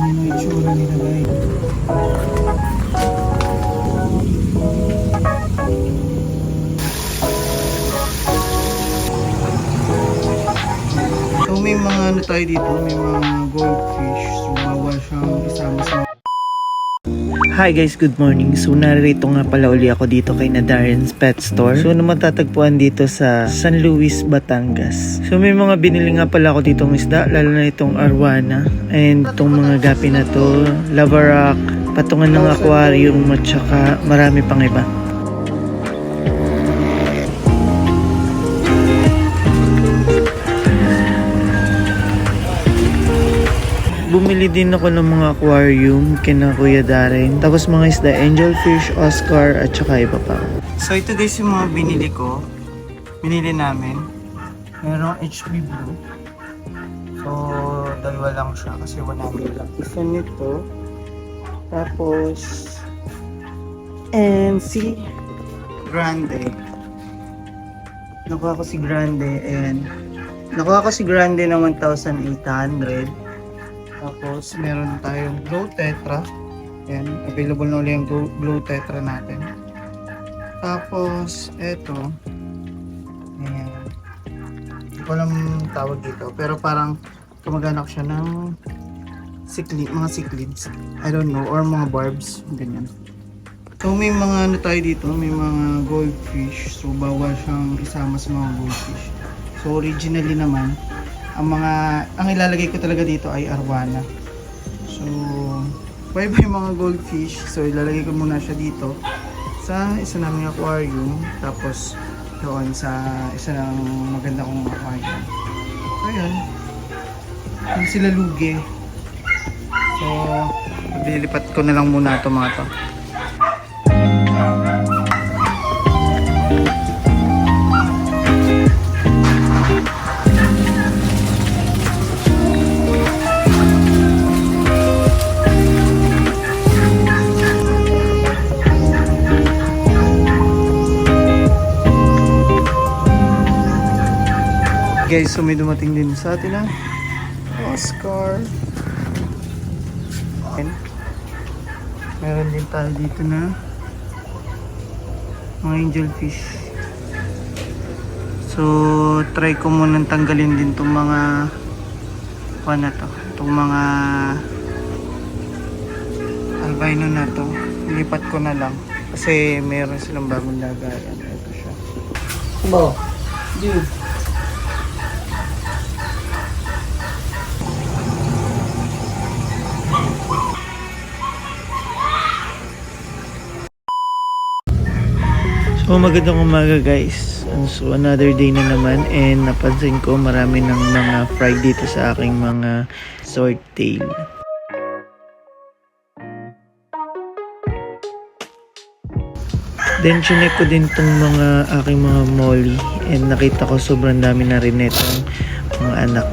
Ganyan ang itsura nila guys. So may mga ano tayo dito, may mga goldfish. So bawal siyang isama sa... Hi guys, good morning. So narito nga pala uli ako dito kay na Darren's Pet Store. So matatagpuan dito sa San Luis, Batangas. So may mga binili nga pala ako ditong isda, lalo na itong arwana and itong mga gapi na to, lava rock, patungan ng aquarium at saka marami pang iba. Bumili din ako ng mga aquarium kina Kuya Darren. Tapos mga isda, angelfish, Oscar, at saka iba pa. So ito guys yung mga binili ko. Binili namin. Merong HB Blue. So dalawa lang siya kasi 100 lang. Isa nito. Tapos NC Grande. Nakuha ko si Grande ng 1,800. Tapos meron tayong Glow Tetra. Yan, available na ulit yung Glow Tetra natin. Tapos eto. Ayan. Hindi ko alam tawag dito, pero parang kamag-anak siya ng mga cichlids. I don't know, or mga barbs, ganyan. So may mga ano tayo dito, may mga goldfish. So bawal siyang isama sa mga goldfish. So originally naman, ang ilalagay ko talaga dito ay arwana. So bye mga goldfish. So ilalagay ko muna siya dito sa isa naming aquarium, tapos doon sa isa ng maganda kong aquarium. So ayan, yung sila lugi. So lilipat ko na lang muna ito mga to. Guys, so may dumating din sa atin na Oscar. And meron din tayo dito na mga angelfish. So try ko munang tanggalin din itong mga itong mga albino na to. Ilipat ko na lang kasi meron silang bagong lagayan. Ito siya. Bo, dude. So magandang umaga guys. So another day na naman and napansin ko marami ng mga fry dito sa aking mga swordtail. Then chinek ko din tong mga aking mga molly and nakita ko sobrang dami na rin itong mga anak.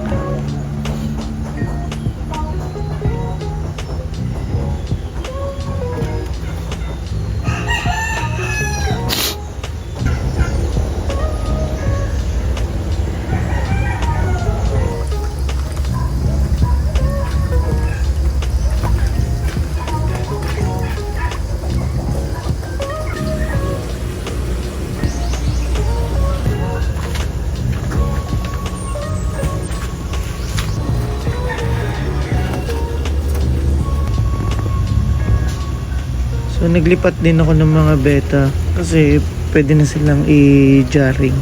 So naglipat din ako ng mga beta kasi pwede na silang i-jarring.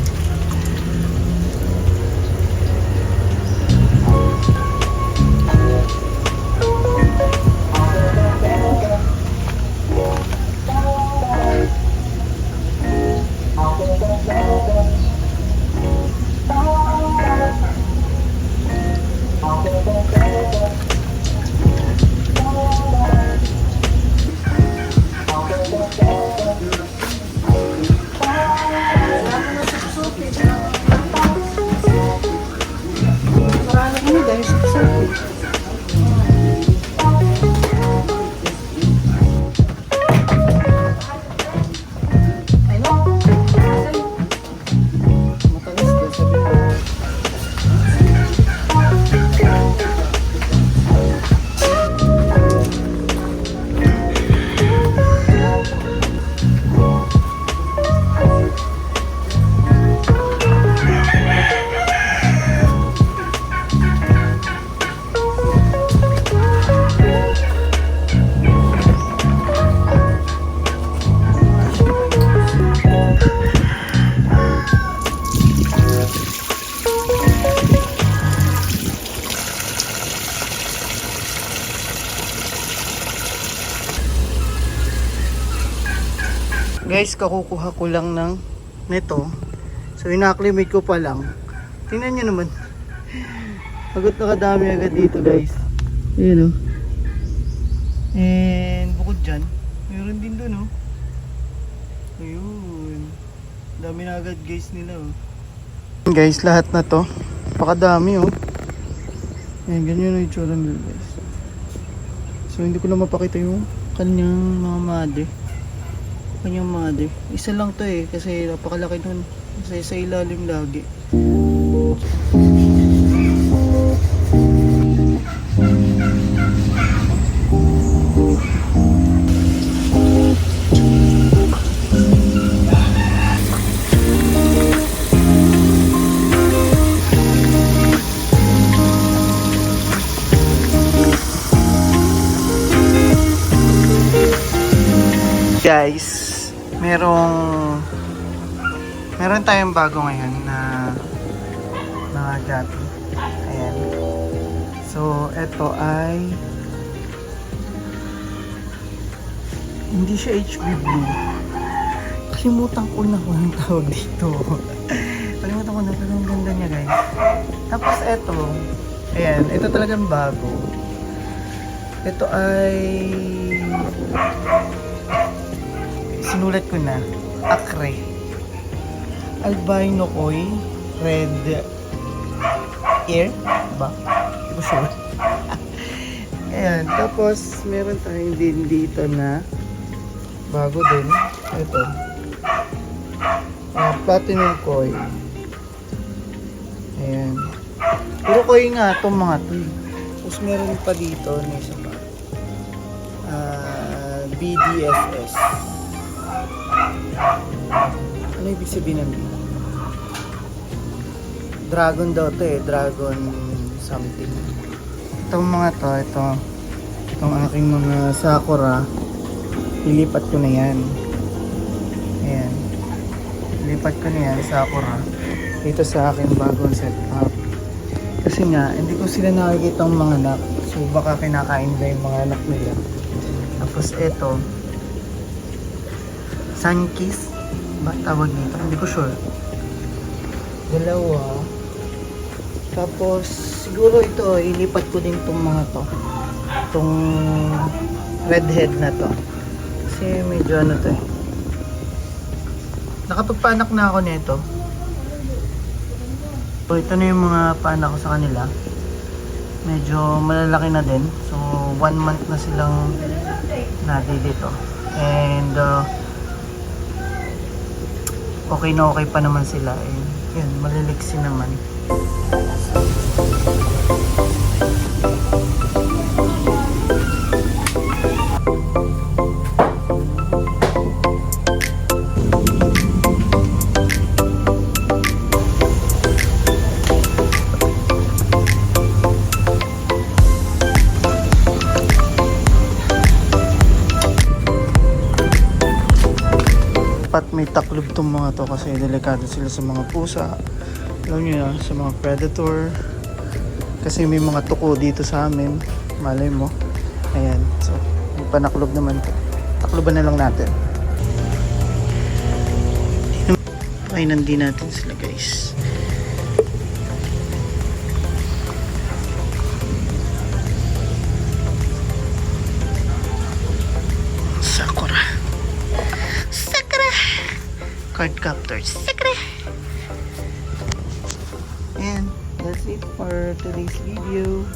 Guys, kakukuha ko lang ng neto. So, ina-acclimate ko pa lang. Tingnan nyo naman. Agad na kadami agad dito, guys. Ayan, oh. And, bukod dyan, meron din dun, oh. Ayun. Dami na agad, guys, nila, oh. Guys, lahat na to. Pakadami, oh. Ayan, ganyan yung itsura nila, guys. So, hindi ko na mapakita yung kanyang mga mother. Kanyang mother. Isa lang to eh, kasi napakalaki nun. Kasi sa ilalim lagi. Guys, meron tayong bago ngayon na mga gato. Ayan. So, ito ay hindi siya HB Blue. Kalimutan ko na kung anong tawag dito. Kalimutan ko na, pero ang ganda niya, guys. Tapos ito, ayan, ito talagang bago. Ito ay sinulat ko na, Acre. Albino koi, red ear, ba? Hindi ko sure. Ayan, tapos meron tayong din dito na bago din. Ito. Platinum koi. Ayan. Puro koi nga itong mga to. Tapos meron pa dito na isa pa. BDSS. Ano ibig sabihin ng dragon daw to eh, dragon something. Itong mga to, itong aking mga sakura, ilipat ko na yan. Ayan. Ilipat ko na yan, sakura. Dito sa aking bagong setup. Kasi nga, hindi ko sila nakikita ang mga anak. So baka kinakain na yung mga anak nila. Tapos ito, Sunkiss ba tawag dito? Hindi ko sure. Dalawa. Tapos siguro ito ilipat ko din itong mga to. Itong redhead na to. Kasi medyo ano to eh. Nakapagpanak na ako nito. So ito na yung mga paanak ko sa kanila. Medyo malalaki na din. So 1 month na silang dito. And okay na okay pa naman sila. Yun, maliliksi naman. Dapat may taklob tong mga to kasi delikado sila sa mga pusa. Alam nyo na, sa mga predator. Kasi may mga tuko dito sa amin. Malay mo. Ayan. So, may panaklob naman to. Takloban na lang natin. Painan din natin sila, guys. Sakura. Cardcaptors. And that's it for today's video.